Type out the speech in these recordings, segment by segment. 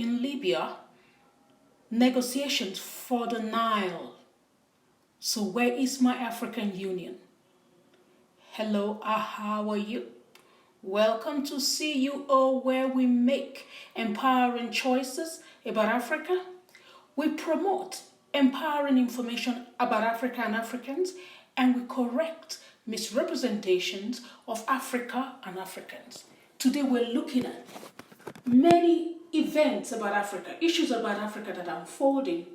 in Libya, negotiations for the Nile. So where is my African Union? Hello, how are you? Welcome to CUO, where we make empowering choices about Africa. We promote empowering information about Africa and Africans, and we correct misrepresentations of Africa and Africans. Today we're looking at many events about Africa, issues about Africa that are unfolding,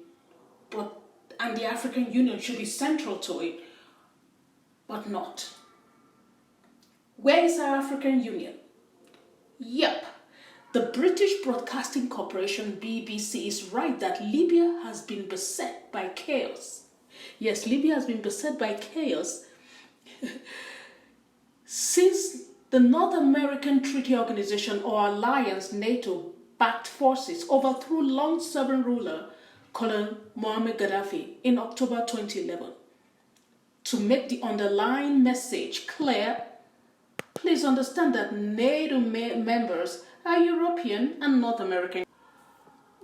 and the African Union should be central to it, but not. Where is our African Union? Yep, the British Broadcasting Corporation BBC is right that Libya has been beset by chaos. Yes, Libya has been beset by chaos since the North American Treaty Organization or Alliance NATO backed forces overthrew long-serving ruler Colonel Muammar Gaddafi in October 2011. To make the underlying message clear, please understand that NATO members are European and North American.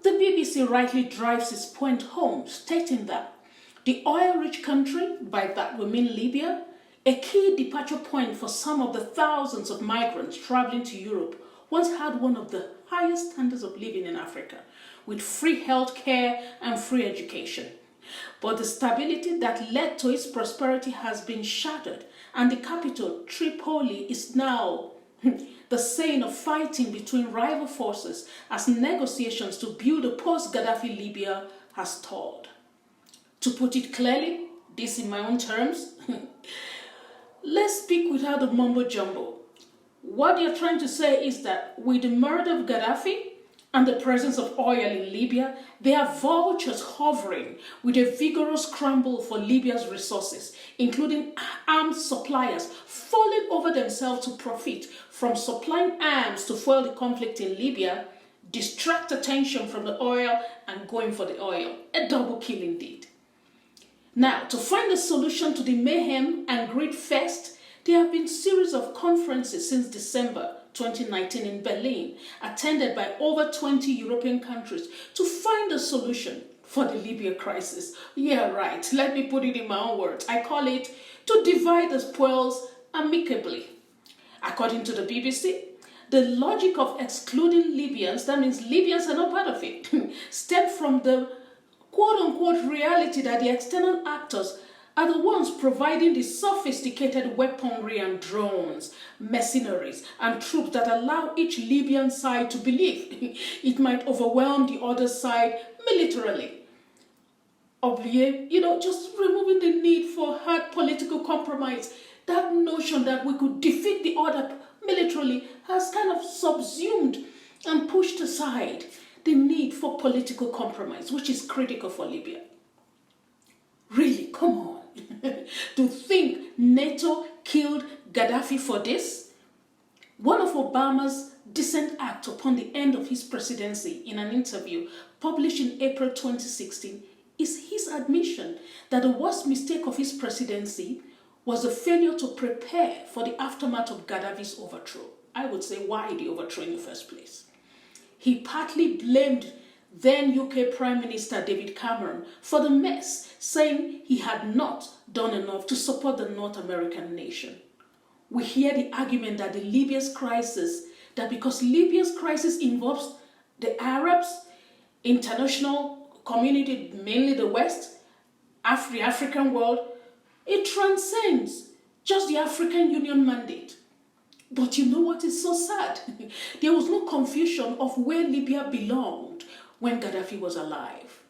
The BBC rightly drives its point home, stating that the oil-rich country, by that we mean Libya, a key departure point for some of the thousands of migrants traveling to Europe, once had one of the highest standards of living in Africa, with free health care and free education. But the stability that led to its prosperity has been shattered, and the capital, Tripoli, is now the scene of fighting between rival forces as negotiations to build a post-Gaddafi Libya has stalled. To put it clearly, this in my own terms, let's speak without the mumbo-jumbo. What you're trying to say is that with the murder of Gaddafi and the presence of oil in Libya, there are vultures hovering with a vigorous scramble for Libya's resources, including arms suppliers falling over themselves to profit from supplying arms to fuel the conflict in Libya, distract attention from the oil and going for the oil. A double kill indeed. Now, to find a solution to the mayhem and greed fest, there have been a series of conferences since December 2019 in Berlin, attended by over 20 European countries to find a solution for the Libya crisis. Yeah, right. Let me put it in my own words. I call it to divide the spoils amicably. According to the BBC, the logic of excluding Libyans, that means Libyans are not part of it, stemmed from the quote-unquote reality that the external actors are the ones providing the sophisticated weaponry and drones, mercenaries, and troops that allow each Libyan side to believe it might overwhelm the other side militarily. Just removing the need for hard political compromise. That notion that we could defeat the other militarily has kind of subsumed and pushed aside the need for political compromise, which is critical for Libya. Really, come on. To think NATO killed Gaddafi for this? One of Obama's decent acts upon the end of his presidency, in an interview published in April 2016, is his admission that the worst mistake of his presidency was the failure to prepare for the aftermath of Gaddafi's overthrow. I would say, why the overthrow in the first place? He partly blamed then UK Prime Minister David Cameron for the mess, saying he had not done enough to support the North American nation. We hear the argument that because Libya's crisis involves the Arabs, international community, mainly the West, the African world, it transcends just the African Union mandate. But you know what is so sad? There was no confusion of where Libya belonged when Gaddafi was alive.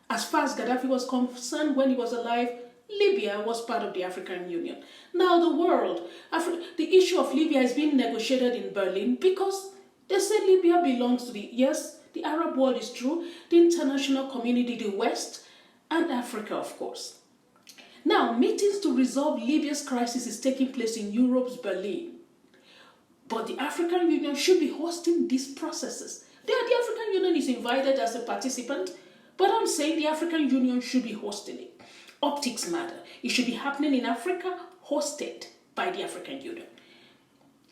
As far as Gaddafi was concerned, when he was alive, Libya was part of the African Union. Now the issue of Libya is being negotiated in Berlin because they say Libya belongs to the Arab world is true, the international community, the West, and Africa, of course. Now, meetings to resolve Libya's crisis is taking place in Europe's Berlin. But the African Union should be hosting these processes. The African Union is invited as a participant, but I'm saying the African Union should be hosting it. Optics matter. It should be happening in Africa, hosted by the African Union.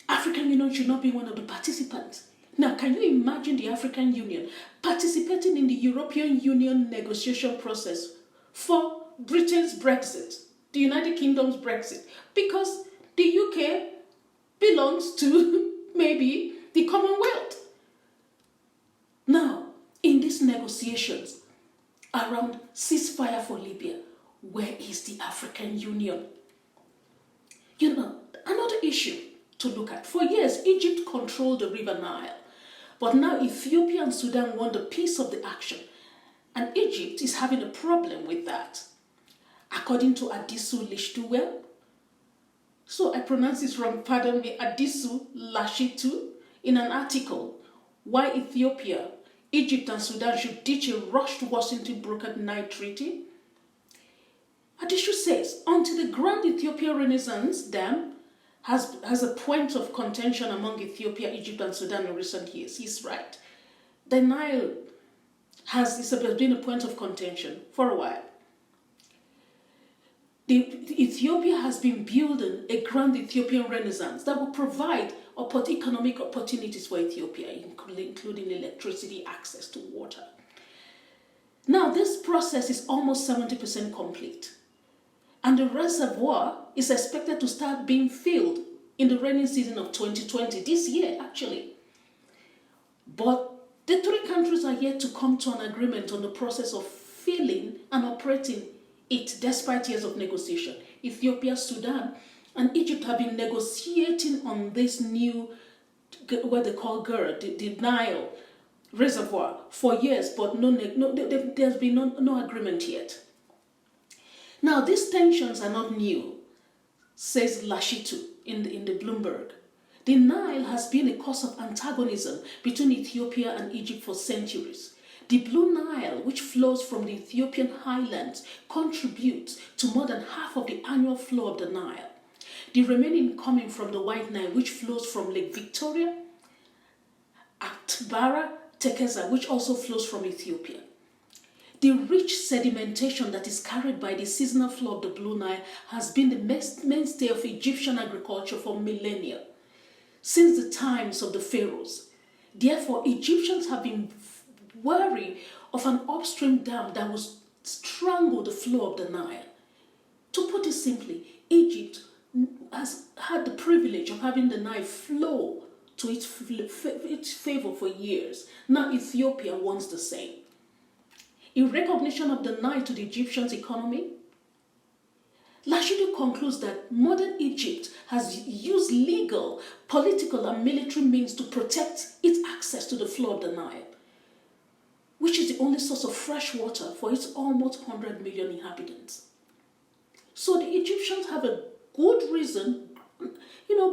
African Union should not be one of the participants. Now, can you imagine the African Union participating in the European Union negotiation process for Britain's Brexit, the United Kingdom's Brexit? Because the UK belongs to maybe the Commonwealth. Now, in these negotiations around ceasefire for Libya, where is the African Union? You know, another issue to look at. For years, Egypt controlled the River Nile. But now Ethiopia and Sudan want a piece of the action. And Egypt is having a problem with that. According to Adisu Lishtuwel, so I pronounce this wrong, pardon me, Adisu Lashitu, in an article, Why Ethiopia, Egypt and Sudan Should Ditch a Rushed Washington Brokered Nile Treaty. Adishu says, until the Grand Ethiopia Renaissance Dam has a point of contention among Ethiopia, Egypt, and Sudan in recent years. He's right. The Nile has been a point of contention for a while. Ethiopia has been building a Grand Ethiopian Renaissance that will provide economic opportunities for Ethiopia, including electricity, access to water. Now, this process is almost 70% complete. And the reservoir is expected to start being filled in the rainy season of 2020, this year actually. But the three countries are yet to come to an agreement on the process of filling and operating it despite years of negotiation. Ethiopia, Sudan, and Egypt have been negotiating on this new, what they call GERD, the Nile reservoir, for years, but there's been no agreement yet. Now, these tensions are not new, says Lashitu in the Bloomberg. The Nile has been a cause of antagonism between Ethiopia and Egypt for centuries. The Blue Nile, which flows from the Ethiopian highlands, contributes to more than half of the annual flow of the Nile. The remaining coming from the White Nile, which flows from Lake Victoria, Atbara, Tekeza, which also flows from Ethiopia. The rich sedimentation that is carried by the seasonal flow of the Blue Nile has been the mainstay of Egyptian agriculture for millennia, since the times of the pharaohs. Therefore, Egyptians have been wary of an upstream dam that would strangle the flow of the Nile. To put it simply, Egypt has had the privilege of having the Nile flow to its favor for years. Now Ethiopia wants the same. In recognition of the Nile to the Egyptians' economy, Lashidu concludes that modern Egypt has used legal, political, and military means to protect its access to the flow of the Nile, which is the only source of fresh water for its almost 100 million inhabitants. So the Egyptians have a good reason,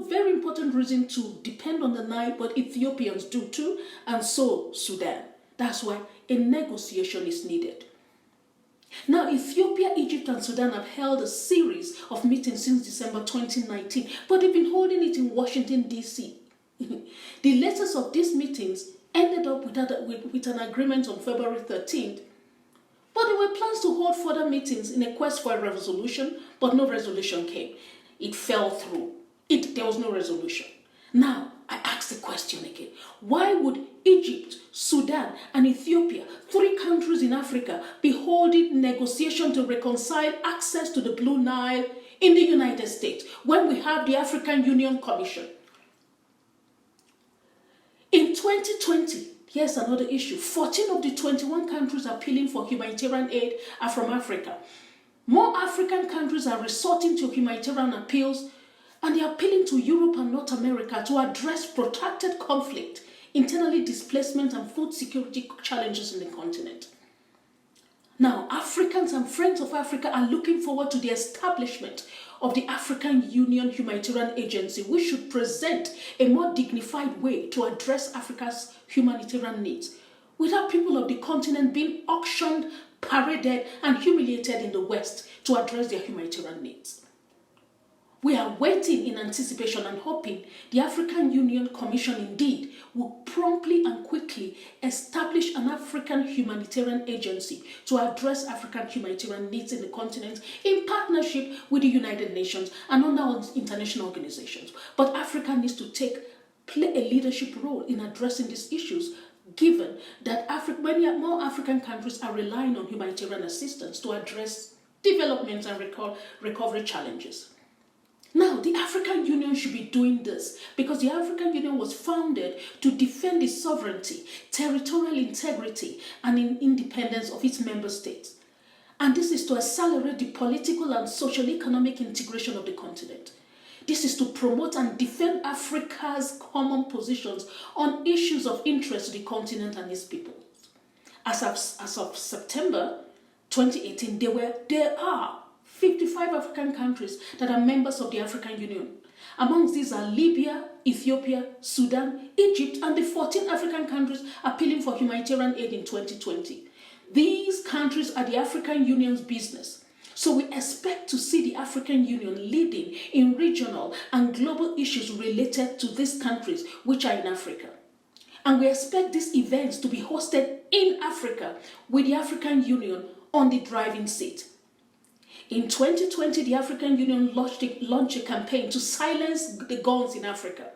very important reason to depend on the Nile, but Ethiopians do too, and so Sudan. That's why a negotiation is needed. Now, Ethiopia, Egypt, and Sudan have held a series of meetings since December 2019, but they've been holding it in Washington, D.C. The latest of these meetings ended up with an agreement on February 13th, but there were plans to hold further meetings in a quest for a resolution, but no resolution came. It fell through. There was no resolution. Now, I ask the question again. Why would Egypt, Sudan, and Ethiopia, three countries in Africa, be holding negotiation to reconcile access to the Blue Nile in the United States when we have the African Union Commission? In 2020, here's another issue. 14 of the 21 countries appealing for humanitarian aid are from Africa. More African countries are resorting to humanitarian appeals, and they are appealing to Europe and North America to address protracted conflict, internally displacement, and food security challenges in the continent. Now, Africans and friends of Africa are looking forward to the establishment of the African Union Humanitarian Agency, which should present a more dignified way to address Africa's humanitarian needs, without people of the continent being auctioned, paraded, and humiliated in the West to address their humanitarian needs. We are waiting in anticipation and hoping the African Union Commission indeed will promptly and quickly establish an African humanitarian agency to address African humanitarian needs in the continent in partnership with the United Nations and other international organizations. But Africa needs to take play a leadership role in addressing these issues, given that many more African countries are relying on humanitarian assistance to address development and recovery challenges. Now, the African Union should be doing this because the African Union was founded to defend the sovereignty, territorial integrity, and independence of its member states. And this is to accelerate the political and social-economic integration of the continent. This is to promote and defend Africa's common positions on issues of interest to the continent and its people. As of September 2018, there are 55 African countries that are members of the African Union. Amongst these are Libya, Ethiopia, Sudan, Egypt, and the 14 African countries appealing for humanitarian aid in 2020. These countries are the African Union's business. So we expect to see the African Union leading in regional and global issues related to these countries which are in Africa. And we expect these events to be hosted in Africa with the African Union on the driving seat. In 2020, the African Union launched a campaign to silence the guns in Africa.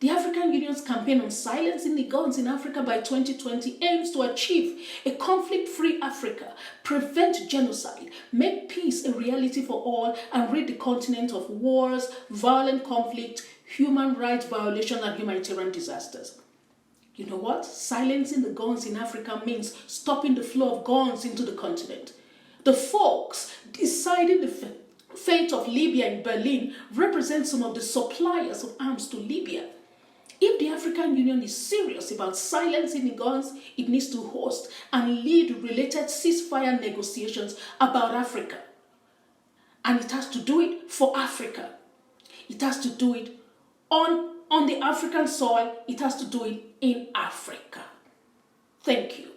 The African Union's campaign on silencing the guns in Africa by 2020 aims to achieve a conflict-free Africa, prevent genocide, make peace a reality for all, and rid the continent of wars, violent conflict, human rights violations, and humanitarian disasters. You know what? Silencing the guns in Africa means stopping the flow of guns into the continent. The folks deciding the fate of Libya in Berlin represent some of the suppliers of arms to Libya. If the African Union is serious about silencing the guns, it needs to host and lead related ceasefire negotiations about Africa. And it has to do it for Africa. It has to do it on the African soil. It has to do it in Africa. Thank you.